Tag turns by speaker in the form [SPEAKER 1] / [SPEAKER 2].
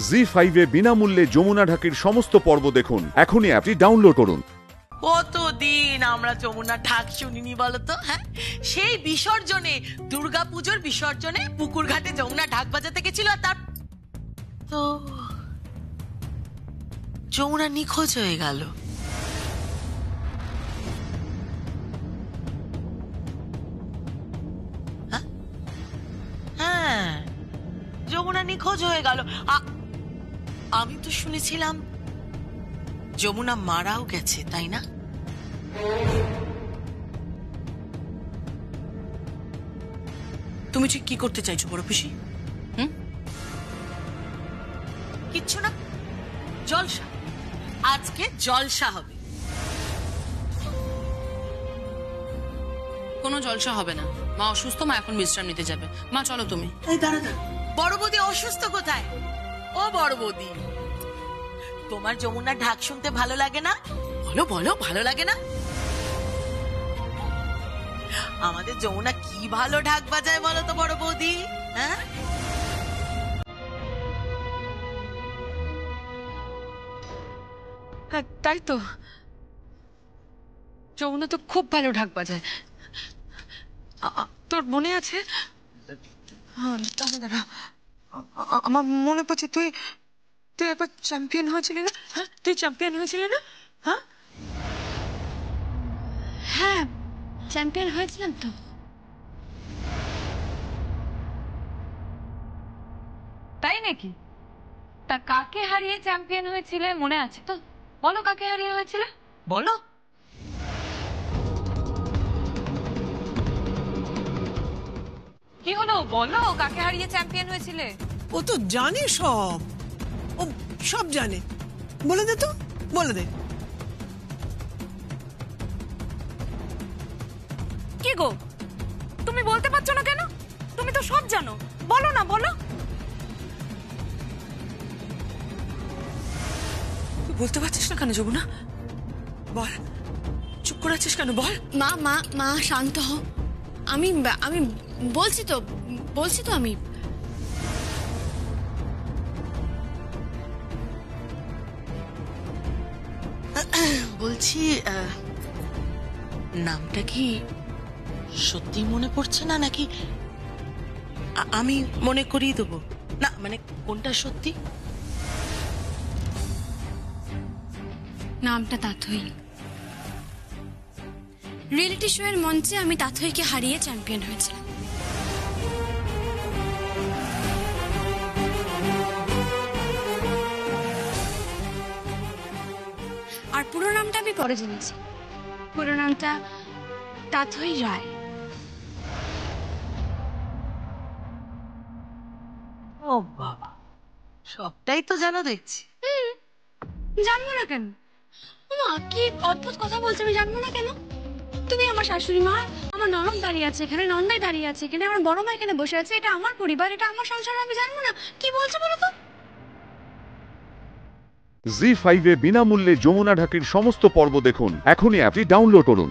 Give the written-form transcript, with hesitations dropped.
[SPEAKER 1] জি5 এ বিনামূল্যে যমুনা ঢাকির সমস্ত পর্ব দেখুন। এখনই অ্যাপটি ডাউনলোড করুন।
[SPEAKER 2] কতদিন আমরা যমুনা ঢাক শুনিনি বলতো? হ্যাঁ, সেই বিসর্জনে, দুর্গাপুজোর বিসর্জনে পুকুর ঘাটে যমুনা ঢাক বাজাতে গেছিল, আর তার তো যমুনা নিখোঁজ হয়ে গেল। হ্যাঁ, যমুনা নিখোঁজ হয়ে গেল। আমি তো শুনেছিলাম যমুনা মারাও গেছে, তাই না? তুমি ঠিক কি করতে চাইছো বড় পিসি? কিচ্ছু না, জলসা। আজকে জলসা হবে।
[SPEAKER 3] কোনো জলসা হবে না, মা অসুস্থ, মা এখন বিশ্রাম নিতে যাবে। মা চলো তুমি।
[SPEAKER 2] এই দাঁড়া দাঁড়া, বড় বৌদি অসুস্থ কোথায়? ও বড় বৌদি, তোমার যমুনা ঢাক শুনতে ভালো লাগে না? বলো বলো, ভালো লাগে না? আমাদের যমুনা কি ভালো ঢাক বাজায় বলো তো বড় বৌদি। হ্যাঁ,
[SPEAKER 4] হ্যাঁ তাই তো, যমুনা তো খুব ভালো ঢাক বাজায়। তোর মনে আছে? দাঁড়া দাঁড়া, আমার মনে পড়ছে, তুই একবার চ্যাম্পিয়ন হয়েছিলি না? হ্যাঁ, তুই চ্যাম্পিয়ন হয়েছিলি না? হ্যাঁ
[SPEAKER 5] হ্যাঁ, চ্যাম্পিয়ন হয়েছিলাম তো।
[SPEAKER 4] তাই নাকি? তা কাকে হারিয়ে চ্যাম্পিয়ন হয়েছিলে মনে আছে তো? বলো, কাকে হারিয়ে হয়েছিল বলো। কি হলো বলো, কাকে হারিয়ে চ্যাম্পিয়ন হয়েছিলে?
[SPEAKER 6] ও তো জানে সব, ও সব জানে। বলে দে তো, বলে দে।
[SPEAKER 4] কি গো, তুমি বলতে পারছো না কেন? তুমি তো সব জানো, বলো না, বলো। তুই বলতে পারছিস না কেন যমুনা? বল, চুপ করে আছিস কেন? বল।
[SPEAKER 5] মা মা মা শান্ত হও। আমি আমি বলছি তো আমি।
[SPEAKER 2] বলছি, নামটা কি সত্যি মনে পড়ছে না, নাকি আমি মনে করিয়ে দেবো? না মানে কোনটা সত্যি?
[SPEAKER 5] নামটা তাথই। রিয়েলিটি শো এর মঞ্চে আমি তাথইকে হারিয়ে চ্যাম্পিয়ন হয়েছিলাম। আর পুরো নামটা আমি পরে জেনেছি। পুরো নামটা তাথই রায়।
[SPEAKER 2] ও বাবা, সবটাই তো জানো দেখছি।
[SPEAKER 5] জানবো না কেন? মা কি অদ্ভুত কথা বলছে, আমি জানবো না কেন? তুমি আমার শাশুড়ি মা, আমার ননদ দাঁড়িয়ে আছে এখানে, নন্দাই দাঁড়িয়ে আছে এখানে, আমার বড় মা এখানে বসে আছে। এটা আমার পরিবার, এটা আমার সংসার, আমি জানবো না? কি বলছো বলো তো?
[SPEAKER 1] জি5 এ বিনামূল্যে যমুনা ঢাকির সমস্ত পর্ব দেখুন। এখনই অ্যাপটি ডাউনলোড করুন।